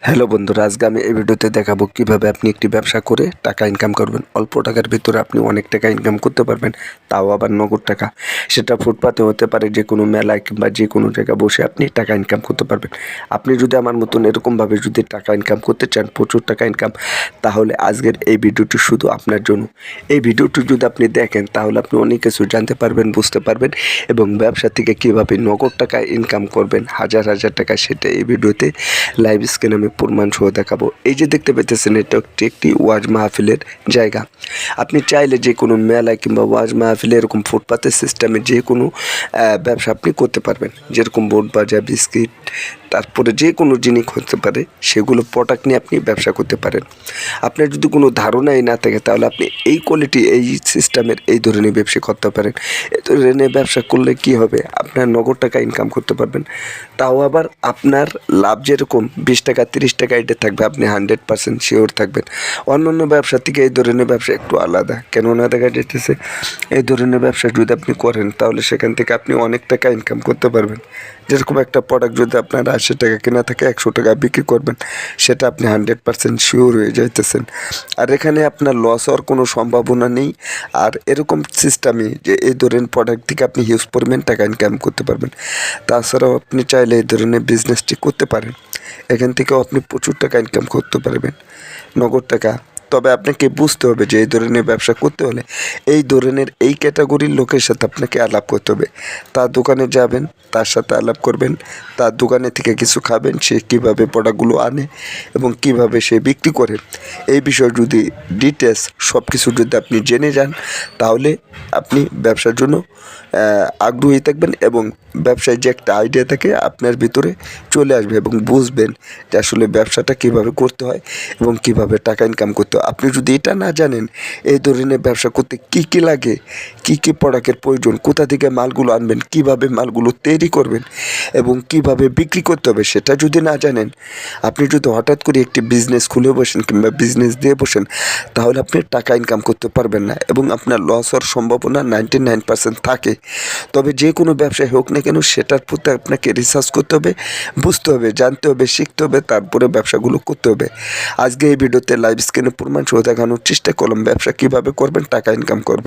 Hello বন্ধুরা, আজকে আমি এই ভিডিওতে দেখাবো কিভাবে আপনি একটি ব্যবসা করে টাকা ইনকাম করবেন। অল্প টাকার ভিতরে আপনি অনেক টাকা ইনকাম করতে পারবেন, তাও আবার নগদ টাকা। সেটা ফুটপাতে হতে পারে, যে কোনো মেলায় কিংবা যে কোনো জায়গায় বসে আপনি টাকা ইনকাম করতে পারবেন। আপনি যদি আমার মতন এরকমভাবে যদি টাকা ইনকাম করতে চান, প্রচুর টাকা ইনকাম, তাহলে আজকের এই ভিডিওটি শুধু আপনার জন্য। এই ভিডিওটি যদি আপনি দেখেন তাহলে আপনি অনেক কিছু জানতে পারবেন, বুঝতে পারবেন এবং ব্যবসা থেকে কীভাবে নগদ টাকা ইনকাম করবেন, হাজার হাজার টাকা, সেটা এই ভিডিওতে লাইভ স্ক্রিনে আমি প্রমাণ সহ দেখাবো। এই যে দেখতে পেতেছেন, এটা একটি ওয়াজ মাহফিলের জায়গা। আপনি চাইলে যে কোনো মেলায় কিংবা ওয়াজ মাহফিলে এরকম ফুটপাতের সিস্টেমে যে কোনো ব্যবসা আপনি করতে পারবেন। যেরকম বোট বাজার, বিস্কিট, তারপরে যে কোনো জিনিস হতে পারে, সেগুলো প্রোডাক্ট নিয়ে আপনি ব্যবসা করতে পারেন। আপনার যদি কোনো ধারণাই না থাকে তাহলে আপনি এই কোয়ালিটি, এই সিস্টেমের এই ধরনের ব্যবসা করতে পারেন। এই ধরনের ব্যবসা করলে কি হবে, আপনার নগদ টাকা ইনকাম করতে পারবেন। তাও আবার আপনার লাভ যেরকম 20 টাকা 30 টাকা এটা থাকবে, আপনি 100% শিওর থাকবেন। অন্যান্য ব্যবসা থেকে এই ধরনের ব্যবসা একটু আলাদা। কেননা দেখা যেতেছে, এই ধরনের ব্যবসা যদি আপনি করেন তাহলে সেখান থেকে আপনি অনেক টাকা ইনকাম করতে পারবেন। যেরকম একটা প্রোডাক্ট যদি আপনার 80 টাকা কেনা থাকে, 100 টাকা বিক্রি করবেন, সেটা আপনি 100% শিওর হয়ে যাইতেছেন। আর এখানে আপনার লস হওয়ার কোনো সম্ভাবনা নেই। আর এরকম সিস্টেমে যে এই ধরনের প্রোডাক্ট থেকে আপনি হিউজ পরিমাণ টাকা ইনকাম করতে পারবেন। তাছাড়াও আপনি চাইলে এই ধরনের বিজনেসটি করতে পারেন। এখান থেকেও আপনি প্রচুর টাকা ইনকাম করতে পারবেন, নগদ টাকা। তবে আপনাকে বুঝতে হবে যে এই ধরনের ব্যবসা করতে হলে এই ধরনের এই ক্যাটাগরির লোকের সাথে আপনাকে আলাপ করতে হবে। তার দোকানে যাবেন, তার সাথে আলাপ করবেন, তার দোকানে থেকে কিছু খাবেন, সে কীভাবে প্রোডাক্টগুলো আনে এবং কিভাবে সে বিক্রি করে, এই বিষয়ে যদি ডিটেলস সব কিছু যদি আপনি জেনে যান, তাহলে আপনি ব্যবসার জন্য আগ্রহী থাকবেন এবং ব্যবসায় যে একটা আইডিয়া থাকে আপনার ভিতরে চলে আসবে এবং বুঝবেন যে আসলে ব্যবসাটা কীভাবে করতে হয় এবং কীভাবে টাকা ইনকাম করতে হয়। আপনি যদি এটা না জানেন, এই ধরনের ব্যবসা করতে কী কী লাগে, কী কী প্রোডাক্টের প্রয়োজন, কোথা থেকে মালগুলো আনবেন, কীভাবে মালগুলো তৈরি করবেন এবং কীভাবে বিক্রি করতে হবে, সেটা যদি না জানেন, আপনি যদি হঠাৎ করে একটি বিজনেস খুলে বসেন কিংবা বিজনেস দিয়ে বসেন, তাহলে আপনি টাকা ইনকাম করতে পারবেন না এবং আপনার লস হওয়ার সম্ভাবনা 99% থাকে। তবে যে কোনো ব্যবসায় হোক না কেন, সেটার প্রতি আপনাকে রিসার্চ করতে হবে, বুঝতে হবে, জানতে হবে, শিখতে হবে, তারপরে ব্যবসাগুলো করতে হবে। আজকে এই ভিডিওতে লাইভ স্ক্রিনে প্রমাণ সহ দেখানোর চেষ্টা করলাম ব্যবসা কীভাবে করবেন, টাকা ইনকাম করবেন।